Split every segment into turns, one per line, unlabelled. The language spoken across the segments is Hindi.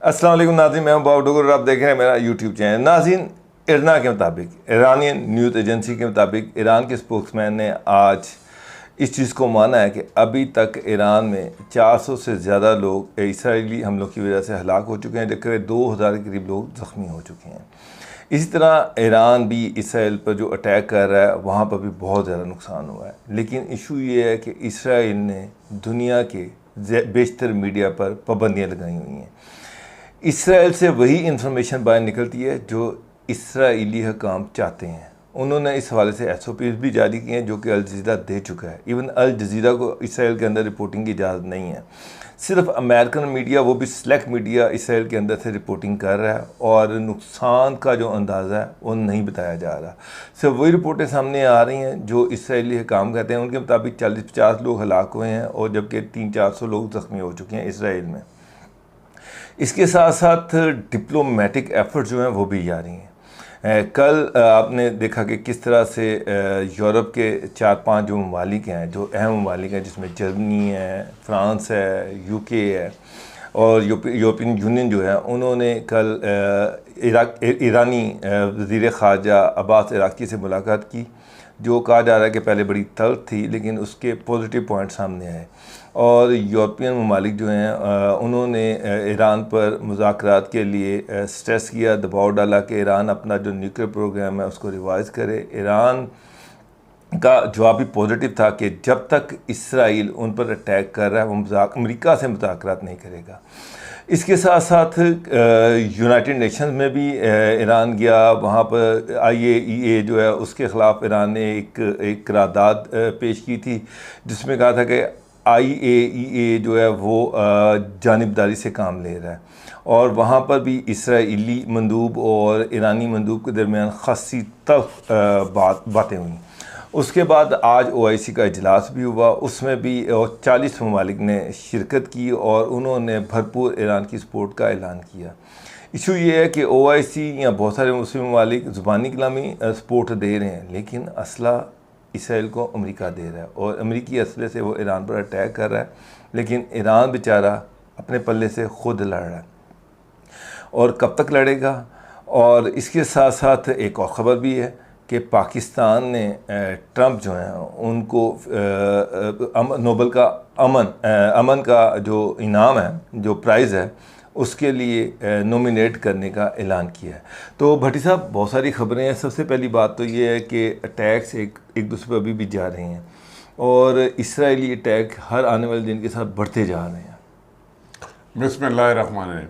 अस्सलाम वालेकुम नाज़रीन, मैं हूं बाब डोगर और आप देख रहे हैं मेरा यूट्यूब चैनल। नाज़रीन, इरना के मुताबिक, ईरानियन न्यूज़ एजेंसी के मुताबिक, ईरान के स्पोक्समैन ने आज इस चीज़ को माना है कि अभी तक ईरान में 400 से ज़्यादा लोग इसराइली हमलों की वजह से हलाक हो चुके हैं, जबकि 2000 के करीब लोग ज़ख्मी हो चुके हैं। इसी तरह ईरान भी इसराइल पर जो अटैक कर रहा है वहाँ पर भी बहुत ज़्यादा नुकसान हुआ है। लेकिन इशू ये है कि इसराइल ने दुनिया के बेशतर मीडिया पर पाबंदियाँ लगाई हुई हैं। इसराइल से वही इंफॉर्मेशन बाहर निकलती है जो इसराइली हुकाम चाहते हैं। उन्होंने इस हवाले से SOPs भी जारी किए हैं जो कि अल जज़ीरा दे चुका है। इवन अल जज़ीरा को इसराइल के अंदर रिपोर्टिंग की इजाज़त नहीं है। सिर्फ अमेरिकन मीडिया, वो भी सिलेक्ट मीडिया, इसराइल के अंदर से रिपोर्टिंग कर रहा है और नुकसान का जो अंदाज़ा है वो नहीं बताया जा रहा। सिर्फ वही रिपोर्टें सामने आ रही हैं जो इसराइली हुकाम कहते हैं। उनके मुताबिक 40-50 लोग हलाक हुए हैं और जबकि 300-400 लोग ज़ख्मी हो चुके हैं इसराइल में। इसके साथ साथ डिप्लोमेटिक एफर्ट जो हैं वो भी जारी हैं। कल आपने देखा कि किस तरह से यूरोप के 4-5 जो ममालिक हैं, जो अहम ममालिक हैं, जिसमें जर्मनी है, फ्रांस है, UK है और यूरोपियन यूनियन जो है, उन्होंने कल ईरानी वज़ीर ख़ारजा अब्बास इराक़ी से मुलाकात की। जो कहा जा रहा है कि पहले बड़ी तल्ख़ थी, लेकिन उसके पॉजिटिव पॉइंट सामने आए और यूरोपियन ममालिक जो हैं उन्होंने ईरान पर मुज़ाकरात के लिए स्ट्रेस किया, दबाव डाला कि ईरान अपना जो न्यूक्लियर प्रोग्राम है उसको रिवाइज़ करे। ईरान का जवाब भी पॉजिटिव था कि जब तक इसराइल उन पर अटैक कर रहा है वो अमेरिका से मुज़ाकरात नहीं करेगा। इसके साथ साथ यूनाइटेड नेशंस में भी ईरान गया। वहाँ पर IAEA जो है उसके ख़िलाफ़ ईरान ने एक करारदाद पेश की थी जिसमें कहा था कि IAEA जो है वो जानिबदारी से काम ले रहा है और वहाँ पर भी इसराइली मंदूब और ईरानी मंदूब के दरमियान ख़ासी तल्ख़ बातें हुई। उसके बाद आज OIC का इजलास भी हुआ, उसमें भी 40 ममालिक ने शिरकत की और उन्होंने भरपूर ईरान की सपोर्ट का ऐलान किया। इशू ये है कि OIC या बहुत सारे मुस्लिम ममालिक ज़ुबानी कलामी सपोर्ट दे रहे हैं, लेकिन असला इसराइल को अमेरिका दे रहा है और अमेरिकी असले से वो ईरान पर अटैक कर रहा है। लेकिन ईरान बेचारा अपने पल्ले से ख़ुद लड़ रहा है और कब तक लड़ेगा। और इसके साथ साथ एक और ख़बर भी है कि पाकिस्तान ने ट्रंप जो हैं उनको नोबल का अमन का जो इनाम है, जो प्राइज़ है, उसके लिए नॉमिनेट करने का ऐलान किया है। तो भट्टी साहब, बहुत सारी ख़बरें हैं। सबसे पहली बात तो ये है कि अटैक्स एक दूसरे पर अभी भी जा रहे हैं और इसराइली अटैक हर आने वाले दिन के साथ बढ़ते जा रहे हैं।
बिस्मिल्लाहिर्रहमानिर्रहीम।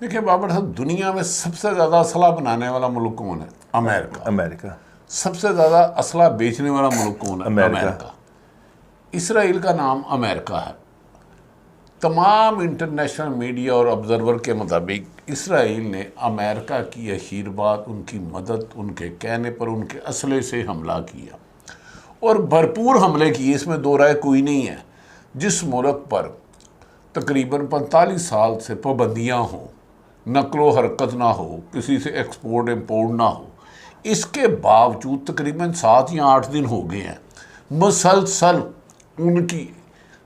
देखिए बाबर साहब, दुनिया में सबसे ज़्यादा असला बनाने वाला मुल्क कौन है?
अमेरिका।
सबसे ज़्यादा असला बेचने वाला मुल्क कौन है? अमेरिका। इसराइल का नाम अमेरिका है। तमाम इंटरनेशनल मीडिया और ऑब्जर्वर के मुताबिक इसराइल ने अमेरिका की आशीर्वाद, उनकी मदद, उनके कहने पर उनके असले से हमला किया और भरपूर हमले किए, इसमें दो राय कोई नहीं है। जिस मुल्क पर तकरीबन 45 साल से पाबंदियाँ हों, नकलो हरकत ना हो, किसी से एक्सपोर्ट इम्पोर्ट ना हो, इसके बावजूद तकरीबन 7 या 8 दिन हो गए हैं मुसलसल उनकी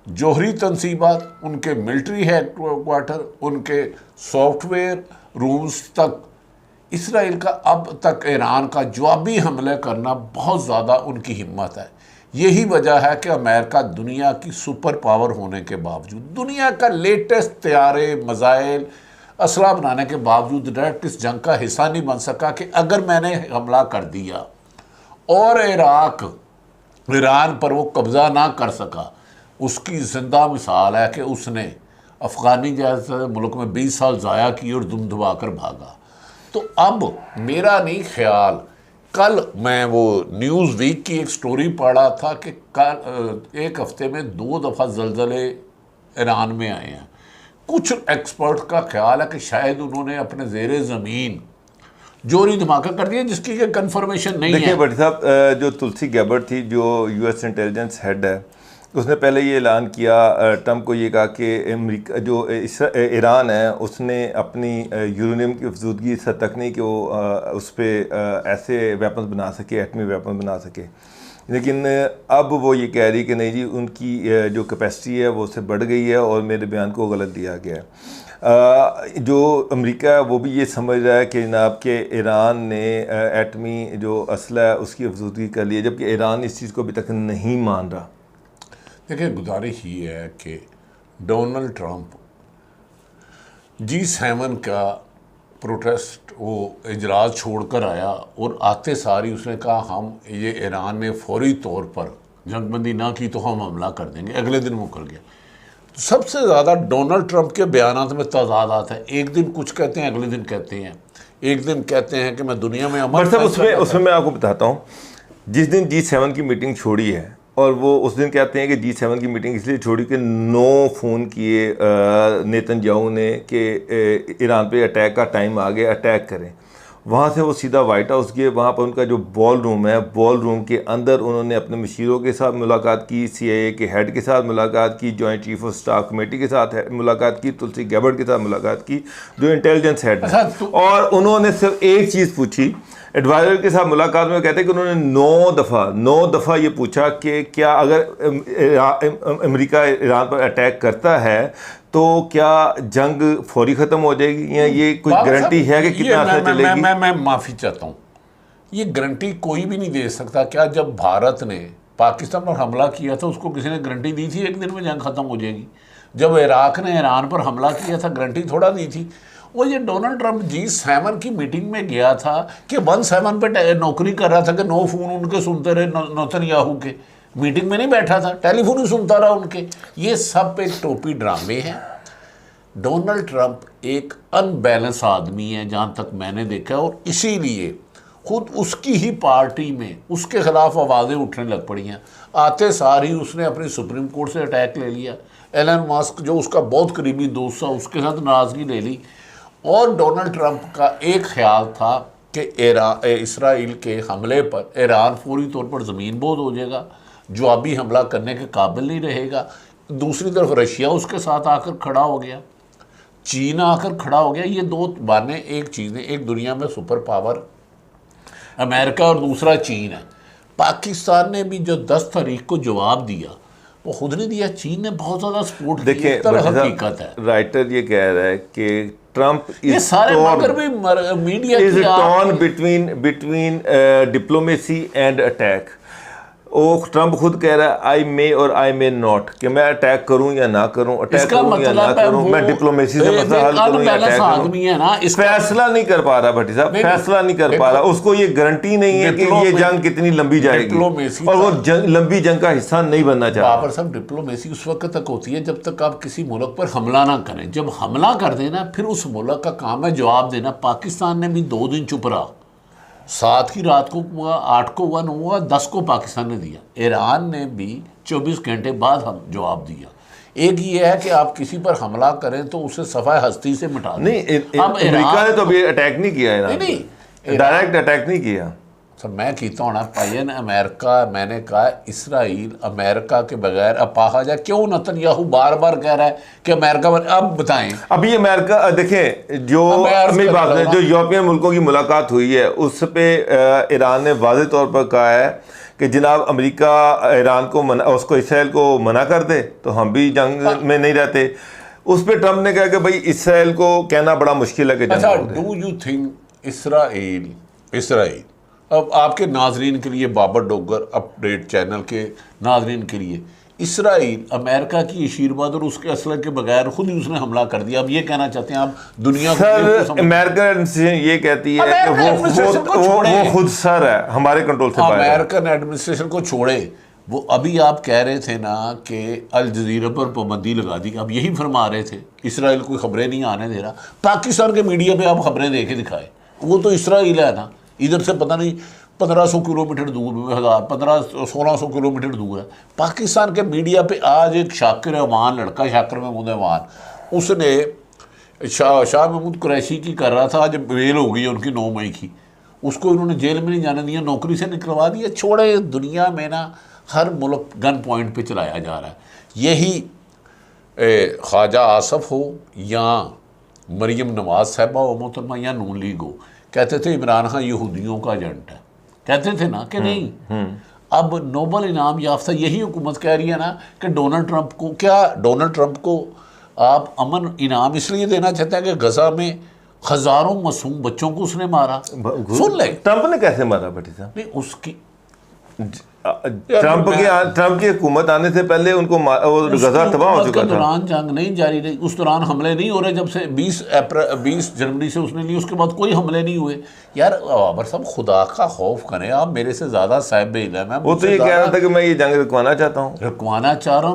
जौहरी तनसीबात, उनके मिलिट्री हेडक्वार्टर, उनके सॉफ्टवेयर रूम्स तक इसराइल का अब तक ईरान का जवाबी हमले करना बहुत ज़्यादा उनकी हिम्मत है। यही वजह है कि अमेरिका दुनिया की सुपर पावर होने के बावजूद, दुनिया का लेटेस्ट तैयारे, मज़ाइल, असला बनाने के बावजूद डायरेक्ट इस जंग का हिस्सा नहीं बन सका कि अगर मैंने हमला कर दिया और ईरान पर वो कब्ज़ा ना कर सका। उसकी ज़िंदा मिसाल है कि उसने अफ़गानी जैसे मुल्क में 20 साल ज़ाया किए और दुम दबा कर भागा। तो अब मेरा नहीं ख्याल, कल मैं वो न्यूज़ वीक की एक स्टोरी पढ़ा था कि कल एक हफ़्ते में 2 दफ़ा ज़लज़ले ईरान में आए हैं। कुछ एक्सपर्ट का ख्याल है कि शायद उन्होंने अपने ज़ेरे ज़मीन जोरी धमाका कर दिया, जिसकी कंफर्मेशन नहीं है।
देखिए भट्टी साहब, जो तुलसी गैबर्ट थी, जो US इंटेलिजेंस हेड है, उसने पहले ये ऐलान किया, ट्रंप को ये कहा कि अमेरिका जो ईरान है उसने अपनी यूरेनियम की अफजूदगी इस हद तक नहीं कि वो उस पर ऐसे वेपन्स बना सके, एटमी वेपन बना सके। लेकिन अब वो ये कह रही कि नहीं जी, उनकी जो कैपेसिटी है वो उससे बढ़ गई है और मेरे बयान को गलत दिया गया है। जो अमेरिका है वो भी ये समझ रहा है कि जनाब के ईरान ने एटमी जो असला है उसकी अफजूदी कर ली है, जबकि ईरान इस चीज़ को अभी तक नहीं मान रहा।
देखिए, गुजारिश ये है कि डोनाल्ड ट्रंप G7 का प्रोटेस्ट वो इजलास छोड़कर आया और आते सारी उसने कहा हम ये ईरान ने फौरी तौर पर जंगबंदी ना की तो हम हमला कर देंगे, अगले दिन मुकर गया। तो सबसे ज़्यादा डोनाल्ड ट्रंप के बयानात में तजाद आता है, एक दिन कुछ कहते हैं अगले दिन कहते हैं, एक दिन कहते हैं कि मैं दुनिया में अमन।
उसमें मैं आपको बताता हूँ, जिस दिन G7 की मीटिंग छोड़ी है और वो उस दिन कहते हैं कि G7 की मीटिंग इसलिए छोड़ी कि 9 फ़ोन किए नेतन्याहू ने कि ईरान पे अटैक का टाइम आ गया, अटैक करें। वहाँ से वो सीधा वाइट हाउस गए, वहाँ पर उनका जो बॉल रूम है, बॉल रूम के अंदर उन्होंने अपने मशीरों के साथ मुलाकात की, CIA के हेड के साथ मुलाकात की, joint chief of staff committee के साथ मुलाकात की, तुलसी गैबर्ट के साथ मुलाकात की, जो इंटेलिजेंस हेड है। और उन्होंने सिर्फ एक चीज़ पूछी, एडवाइज़र के साथ मुलाकात में कहते हैं कि उन्होंने 9 दफ़ा ये पूछा कि क्या अगर अमेरिका ईरान पर अटैक करता है तो क्या जंग फौरी ख़त्म हो जाएगी, या ये कोई गारंटी है कि कितना अर्सा चलेगी?
मैं माफ़ी चाहता हूँ, ये गारंटी कोई भी नहीं दे सकता। क्या जब भारत ने पाकिस्तान पर हमला किया था उसको किसी ने गारंटी दी थी एक दिन में जंग ख़त्म हो जाएगी? जब इराक ने ईरान पर हमला किया था गारंटी थोड़ा दी थी। और ये डोनाल्ड ट्रंप G7 की मीटिंग में गया था कि 1-7 पे नौकरी कर रहा था कि 9 फ़ोन उनके सुनते रहे नेतन्याहू के, मीटिंग में नहीं बैठा था, टेलीफोन ही सुनता रहा उनके। ये सब एक टोपी ड्रामे हैं। डोनाल्ड ट्रंप एक अनबैलेंस आदमी है जहाँ तक मैंने देखा, और इसीलिए खुद उसकी ही पार्टी में उसके खिलाफ आवाज़ें उठने लग पड़ी हैं। आते सार ही उसने अपनी सुप्रीम कोर्ट से अटैक ले लिया, एलन मस्क जो उसका बहुत करीबी दोस्त था उसके साथ नाराज़गी ले ली। और डोनाल्ड ट्रंप का एक ख्याल था कि इसराइल के हमले पर ईरान फौरी तौर पर ज़मीन बोझ हो जाएगा, जवाबी हमला करने के काबिल नहीं रहेगा। दूसरी तरफ रशिया उसके साथ आकर खड़ा हो गया, चीन आकर खड़ा हो गया। ये दो बाने एक चीज़ है, एक दुनिया में सुपर पावर अमेरिका और दूसरा चीन है। पाकिस्तान ने भी जो 10 तारीख को जवाब दिया वो खुद नहीं दिया, चीन ने बहुत ज़्यादा सपोर्ट किया।
देखिए,
हकीकत है,
राइटर ये कह रहा है कि ट्रंप
ये सारे मगर भी media
is torn between diplomacy and attack। वो ट्रंप खुद कह रहा है आई मे और आई मे नॉट, कि मैं अटैक करूं या ना करूं, अटैक करूं या ना करूं, मैं डिप्लोमेसी से मसला हल करूं या अटैक करूं। फैसला नहीं कर पा रहा भट्टी साहब, फैसला नहीं कर पा रहा। उसको ये गारंटी नहीं है कि ये जंग कितनी लंबी जाएगी, और वो लंबी जंग का हिस्सा नहीं बनना चाहता।
बाबर साहब, डिप्लोमेसी उस वक्त तक होती है जब तक आप किसी मुल्क पर हमला ना करें। जब हमला कर देना फिर उस मुल्क का काम है जवाब देना। पाकिस्तान ने भी 2 दिन चुप रहा, 7 की रात को हुआ, 8 को हुआ, 9 हुआ, 10 को पाकिस्तान ने दिया। ईरान ने भी 24 घंटे बाद हम जवाब दिया। एक ये है कि आप किसी पर हमला करें तो उसे सफाए हस्ती से मिटा दें।
नहीं, अमेरिका ने तो अभी अटैक नहीं किया, नहीं डायरेक्ट अटैक नहीं किया।
सर मैं कहता हूँ ना पायन अमेरिका, मैंने कहा इसराइल अमेरिका के बगैर अपाहा जाए। क्यों नेतन्याहू बार बार कह रहा है कि अमेरिका में, अब बताएं।
अभी अमेरिका देखें, जो यूरोपियन मुल्कों की मुलाकात हुई है उस पे ईरान ने वाज़ेह तौर पर कहा है कि जनाब अमेरिका ईरान को उसको इसराइल को मना कर दे तो हम भी जंग में नहीं रहते। उस पर ट्रंप ने कहा कि भाई इसराइल को कहना बड़ा मुश्किल है कि
अच्छा, डू यू थिंक इसराइल अब आपके नाजरीन के लिए, बाबर डोगर अपडेट चैनल के नाजरीन के लिए, इसराइल अमेरिका की आशीर्वाद और उसके असलह के बगैर खुद ही उसने हमला कर दिया। अब ये कहना चाहते हैं आप दुनिया को?
अमेरिकन एडमिनिस्ट्रेशन ये कहती है कि वो खुद सर है, हमारे कंट्रोल से बाहर है।
अमेरिकन एडमिनिस्ट्रेशन को छोड़े, वो अभी आप कह रहे थे ना कि अल जजीरा पर पाबंदी लगा दी, अब यही फरमा रहे थे इसराइल कोई खबरें नहीं आने दे रहा। पाकिस्तान के मीडिया पे आप खबरें दे के दिखाए, वो तो इसराइल है ना, इधर से पता नहीं 1500 किलोमीटर दूर, 1500-1600 किलोमीटर दूर है। पाकिस्तान के मीडिया पे आज एक शाकिर अमान लड़का, शाकिर महमूद अमान, उसने शाह महमूद कुरैशी की कर रहा था, आज बेल हो गई उनकी 9 मई की, उसको इन्होंने जेल में नहीं जाने दिया, नौकरी से निकलवा दिया। छोड़े, दुनिया में ना हर मुल्क गन पॉइंट पे चलाया जा रहा है। यही ख्वाजा आसफ हो या मरीम नवाज साहबा हो मोहतरमा या नून लीग हो, कहते थे इमरान खान यहूदियों का एजेंट है, कहते थे ना कि नहीं। अब नोबल इनाम याफ्ता यही हुकूमत कह रही है ना कि डोनाल्ड ट्रंप को आप अमन इनाम इसलिए देना चाहते हैं कि गजा में हजारों मासूम बच्चों को उसने मारा। सुन ले,
ट्रंप ने कैसे मारा भट्टी साहब?
नहीं उसकी
ट्रंप की हुकूमत आने से पहले उनको गजा तबाह हो चुका था।
दौरान जंग नहीं जारी रही, उस दौरान हमले नहीं हो रहे। जब से 20 जनवरी से उसने ली, उसके बाद कोई हमले नहीं हुए। यार बाबर साहब, खुदा का खौफ करें आप, मेरे से ज्यादा साहिब इल्म है।
वो तो ये कह रहा था कि मैं ये जंग रुकवाना चाहता हूँ,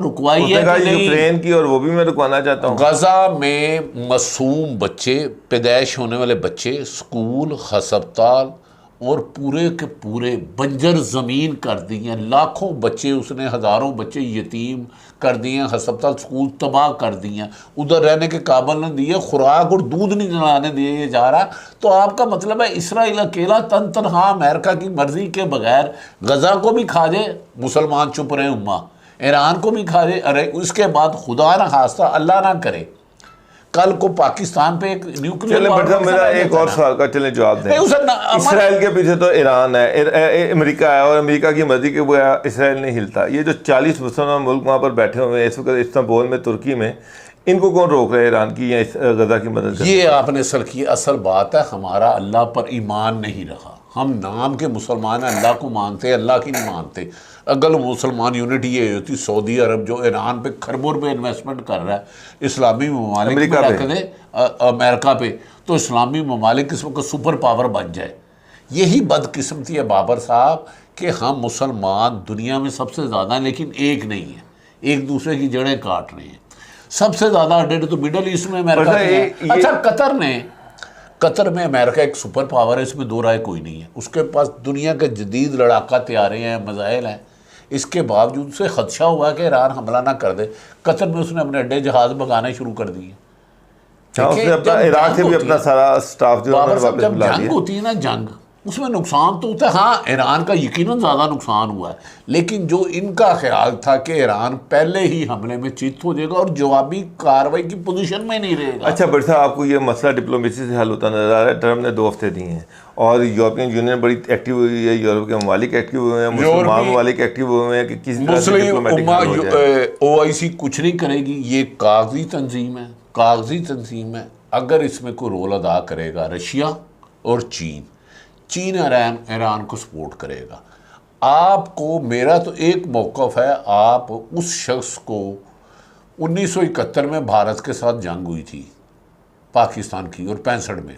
रुकवाइए।
यूक्रेन की, और वो भी मैं रुकवाना चाहता हूँ।
गजा में मासूम बच्चे, पैदाइश होने वाले बच्चे, स्कूल, हस्पताल और पूरे के पूरे बंजर ज़मीन कर दी हैं। लाखों बच्चे उसने, हज़ारों बच्चे यतीम कर दिए, हस्पताल स्कूल तबाह कर दिए, उधर रहने के काबिल नहीं दिए, खुराक और दूध नहीं दिलाने दिए जा रहा। तो आपका मतलब है इसराइल अकेला तन तनहा अमेरिका की मर्ज़ी के बगैर गज़ा को भी खा जाए, मुसलमान चुप रहे उम्मा, ईरान को भी खा जाए। अरे उसके बाद खुदा ना खास्ता, अल्लाह ना करे, कल को पाकिस्तान पे एक न्यूक्लियर
मेरा एक और सवाल का चले जवाब दें। इसराइल के पीछे तो ईरान है, अमेरिका है, और अमेरिका की मर्जी के बगैर इसराइल नहीं हिलता। ये जो 40 मुसलमान मुल्क वहाँ पर बैठे हुए हैं इस वक्त इस्तांबुल में, तुर्की में, इनको कौन रोक रहा है ईरान की या गजा की मदद करने?
ये आपने सर की असल बात है, हमारा अल्लाह पर ईमान नहीं रहा। हम नाम के मुसलमान अल्लाह को मानते हैं, अल्लाह की नहीं मानते। अगर मुसलमान यूनिटी ये होती, सऊदी अरब जो ईरान पे खरबों रुपये इन्वेस्टमेंट कर रहा है, इस्लामी ममालिक अमेरिका पे, तो इस्लामी ममालिक इस वक्त सुपर पावर बन जाए। यही बदकिस्मती है बाबर साहब कि हम मुसलमान दुनिया में सबसे ज़्यादा हैं, लेकिन एक नहीं है, एक दूसरे की जड़ें काट रहे हैं। सबसे ज़्यादा अडेड तो मिडल ईस्ट में अमेरिका है। अच्छा, कतर में अमेरिका एक सुपर पावर है, इसमें दो राय कोई नहीं है। उसके पास दुनिया के जदीद लड़ाका तैयारे हैं, मिसाइल हैं। इसके बावजूद उसे खदशा हुआ है कि ईरान हमला ना कर दे। कतर में उसने अपने अड्डे जहाज भगाने शुरू कर दिए।
इराक से भी अपना सारा स्टाफ जो
जब जंग होती है ना, जंग उसमें नुकसान तो होता है। हाँ, ईरान का यकीनन ज़्यादा नुकसान हुआ है, लेकिन जो इनका ख्याल था कि ईरान पहले ही हमले में चित हो जाएगा और जवाबी कार्रवाई की पोजीशन में नहीं रहेगा।
अच्छा बट साहब, आपको ये मसला डिप्लोमेसी से हल होता नजर आ रहा है? ट्रंप ने 2 हफ्ते दिए हैं और यूरोपियन यूनियन बड़ी एक्टिव हुई है, यूरोप के ममालिक एक्टिव हुए हैं, मुसलमान ममालिक एक्टिव हुए हैं कि किसी तरह से डिप्लोमेटिक
OIC कुछ नहीं करेगी। ये कागजी तंजीम है, कागजी तंजीम है। अगर इसमें कोई रोल अदा करेगा रशिया और चीन ईरान को सपोर्ट करेगा। आपको मेरा तो एक मौक़िफ़ है, आप उस शख्स को 1971 में भारत के साथ जंग हुई थी पाकिस्तान की और 65 में,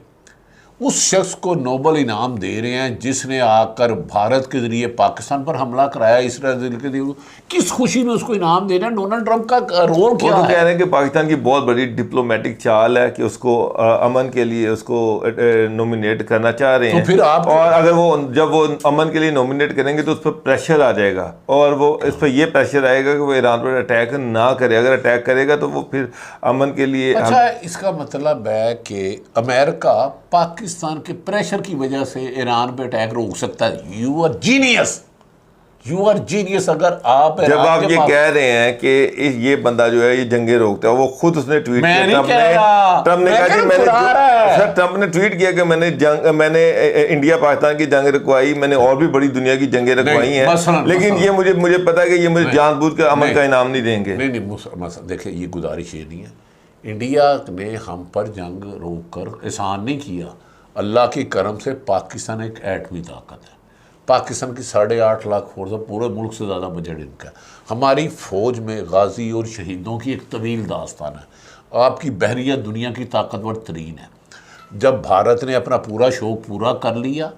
उस शख्स को नोबल इनाम दे रहे हैं जिसने आकर भारत के जरिए पाकिस्तान पर हमला कराया, इसराइल के लिए। किस खुशी में उसको इनाम दे रहे हैं? डोनाल्ड ट्रंप का रोल क्या है?
कह रहे हैं कि पाकिस्तान की बहुत बड़ी डिप्लोमेटिक चाल है कि उसको अमन के लिए उसको नॉमिनेट करना चाह रहे हैं।
तो फिर आप,
और अगर वो जब वो अमन के लिए नॉमिनेट करेंगे तो उस पर प्रेशर आ जाएगा, और वो इस पर यह प्रेशर आएगा कि वो ईरान पर अटैक ना करे। अगर अटैक करेगा तो वो फिर अमन के लिए।
अच्छा, इसका मतलब है कि अमेरिका पाकिस्तान के प्रेशर की वजह से ईरान पे अटैक रोक सकता है। You are genius. अगर आप
जब आप ये कह रहे हैं कि ये बंदा जो है ये जंगे रोकता है, वो खुद उसने ट्वीट किया, ट्रंप ने ट्वीट किया कि मैंने इंडिया पाकिस्तान की जंग रखवाई, मैंने और भी बड़ी दुनिया की जंगें रखवाई हैं, लेकिन ये मुझे पता है कि ये मुझे जानबूझ कर अमन का इनाम नहीं देंगे।
नहीं, देखिए ये गुजारिश ये नहीं है। इंडिया ने हम पर जंग रोक कर एहसान नहीं किया। अल्लाह की करम से पाकिस्तान एक एटमी ताकत है। पाकिस्तान की 8.5 लाख फोर्स है, पूरे मुल्क से ज़्यादा बजट इनका है। हमारी फ़ौज में गाजी और शहीदों की एक तवील दास्तान है। आपकी बहरिया दुनिया की ताकतवर तरीन है। जब भारत ने अपना पूरा शौक पूरा कर लिया,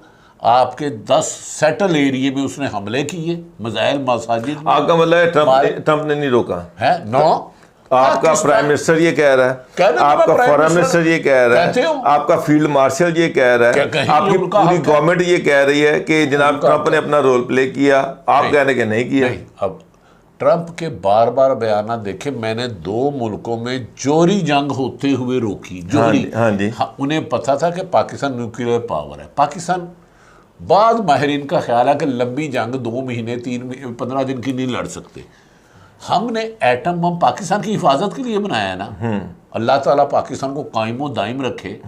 आपके 10 सेटल एरिए में उसने हमले किए, मिसाइल मसाजिद।
आपका मतलब है ट्रंप ने नहीं रोका है?
नो,
आपका प्राइम मिनिस्टर ये कह रहा है, आपका फॉरेन मिनिस्टर ये कह रहा है, आपका फील्ड मार्शल ये कह रहा है, आपकी पूरी गवर्नमेंट ये कह रही है कि जनाब ट्रंप ने अपना रोल प्ले किया। आप कह रहे हैं कि नहीं किया।
अब ट्रंप के बार बार बयान देखे, मैंने 2 मुल्कों में जोरी जंग होते हुए रोकी। जोरी,
हाँ जी।
उन्हें पता था कि पाकिस्तान न्यूक्लियर पावर है। पाकिस्तान, बाद माहिरीन का ख्याल है कि लंबी जंग 2 महीने 15 दिन की नहीं लड़ सकते। हमने एटम बम पाकिस्तान की हिफाजत के लिए बनाया है ना। अल्लाह ताला पाकिस्तान को कायमो दाइम रखे।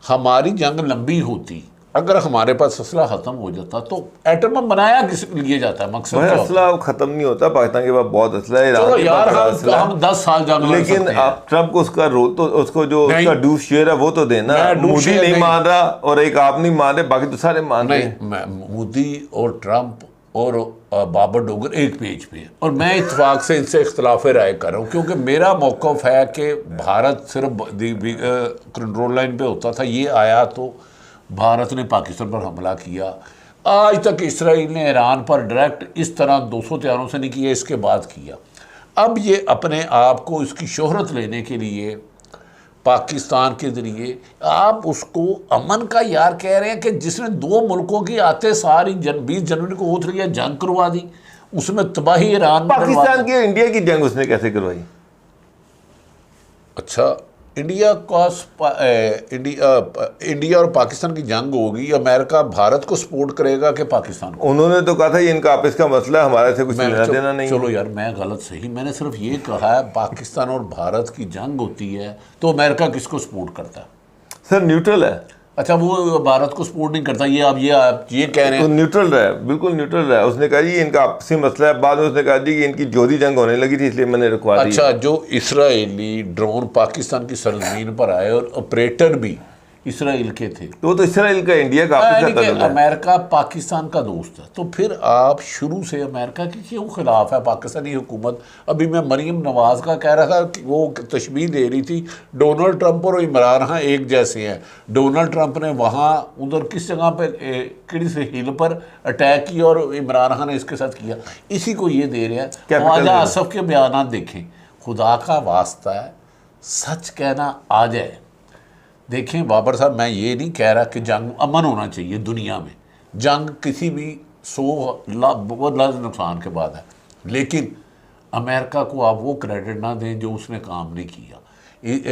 हमारी जंग लंबी होती, अगर हमारे पास असला ख़त्म हो जाता तो एटम बम बनाया किस लिए जाता है, मकसद
भाई
क्या होता है?
असला खत्म नहीं होता, पाकिस्तान के पास बहुत असला है, ईरान
चलो
के
यार,
पास असला है।
हम 10 साल जंग लड़
लेकिन
सकते हैं।
आप ट्रम्प को उसका रोल तो, उसको जो
नहीं।
उसका ड्यू शेयर है वो तो देना।
मैं ड्यू
मोदी
शेयर
नहीं
नहीं।
मान रहा और एक आप नहीं मान रहे, बाकी तो सारे मान रहे हैं।
नहीं, मोदी और ट्रंप और बाबर डोगर एक पेज पे है, और मैं इत्तेफाक से इनसे इख्तलाफ राय कर रहा हूँ, क्योंकि मेरा मौक़िफ़ है कि भारत सिर्फ कंट्रोल लाइन पे होता था, ये आया तो भारत ने पाकिस्तान पर हमला किया। आज तक इसराइल ने ईरान पर डायरेक्ट इस तरह 200 हथियारों से नहीं किया, इसके बाद किया। अब ये अपने आप को इसकी शोहरत लेने के लिए पाकिस्तान के ज़रिए आप उसको अमन का यार कह रहे हैं कि जिसने 2 मुल्कों की आते सारी 20 जनवरी को होत रही है जंग करवा दी, उसमें तबाही ईरान में करवा
पाकिस्तान
दी।
की इंडिया की जंग उसने कैसे करवाई?
अच्छा, इंडिया और पाकिस्तान की जंग होगी, अमेरिका भारत को सपोर्ट करेगा कि पाकिस्तान को?
उन्होंने तो कहा था ये इनका आपस का मसला है, हमारे से कुछ लेना देना नहीं।
चलो यार, मैं गलत सही, मैंने सिर्फ ये कहा है पाकिस्तान और भारत की जंग होती है तो अमेरिका किसको सपोर्ट करता है?
सर न्यूट्रल है।
अच्छा, वो भारत को सपोर्ट नहीं करता, ये आप ये कह रहे
तो
हैं?
न्यूट्रल रहा है, बिल्कुल न्यूट्रल रहा है। उसने कहा जी इनका आपसी मसला है, बाद में उसने कहा जी कि इनकी जोधी जंग होने लगी थी इसलिए मैंने रुकवा दी।
अच्छा, जो इसराइली ड्रोन पाकिस्तान की सरजमीन पर आए और ऑपरेटर भी इसराइल के थे,
तो वो तो इसराइल का इंडिया का आपस
यानी
का
कि
ताल्लुक है।
अमेरिका पाकिस्तान का दोस्त है, तो फिर आप शुरू से अमेरिका के क्यों खिलाफ है पाकिस्तानी हुकूमत? अभी मैं मरीम नवाज का कह रहा था कि वो तशबीह दे रही थी डोनाल्ड ट्रंप और इमरान खान एक जैसे हैं। डोनाल्ड ट्रंप ने वहाँ उधर किस जगह पे किड़ी से हिल पर अटैक किया और इमरान खान ने इसके साथ किया, इसी को ये दे रहे हैं। ख्वाजा आसफ के बयान देखें, खुदा का वास्ता है सच कहना आ जाए। देखें बाबर साहब, मैं ये नहीं कह रहा कि जंग अमन होना चाहिए दुनिया में, जंग किसी भी 100 लाख नुकसान के बाद है, लेकिन अमेरिका को आप वो क्रेडिट ना दें जो उसने काम नहीं किया।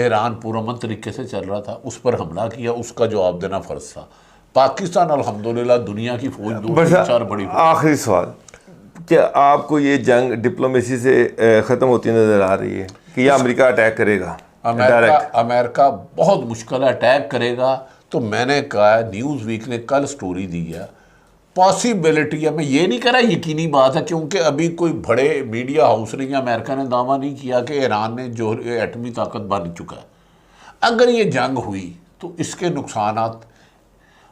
ईरान पुरअमन तरीके से चल रहा था, उस पर हमला किया, उसका जवाब देना फ़र्ज था। पाकिस्तान अल्हम्दुलिल्लाह दुनिया की फौज 2-4 बड़ी।
आखिरी सवाल, क्या आपको ये जंग डिप्लोमेसी से ख़त्म होती नज़र आ रही है कि यह अमेरिका अटैक करेगा?
अमेरिका बहुत मुश्किल है, अटैक करेगा। तो मैंने कहा, न्यूज़ वीक ने कल स्टोरी दी है, पॉसिबिलिटी है, मैं ये नहीं कह रहा यकीनी बात है, क्योंकि अभी कोई बड़े मीडिया हाउस नहीं है, अमेरिका ने दावा नहीं किया कि ईरान ने जो एटमी ताकत बन चुका है। अगर ये जंग हुई तो इसके नुकसानात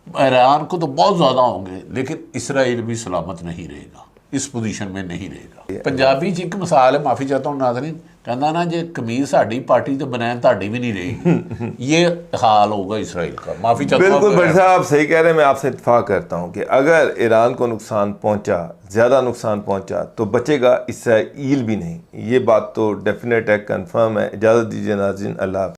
ईरान को तो बहुत ज़्यादा होंगे, लेकिन इसराइल भी सलामत नहीं रहेगा, इस पोजीशन में नहीं रहेगा। पंजाबी च एक मिसाल है, माफ़ी चाहता हूँ नाज़रीन, कहना ना जे कमीज साड़ी पार्टी तो बनैन ताड़ी भी नहीं रहेगी, ये हाल होगा इसराइल का। माफ़ी चाहता हूँ।
बिल्कुल भाई साहब, आप सही कह रहे हैं। मैं आपसे इत्तेफाक करता हूँ कि अगर ईरान को नुकसान पहुँचा, ज़्यादा नुकसान पहुँचा, तो बचेगा इसराइल भी नहीं। ये बात तो डेफिनेट है, कंफर्म है। इजाज़त दीजिए नाज़रीन, अल्लाह।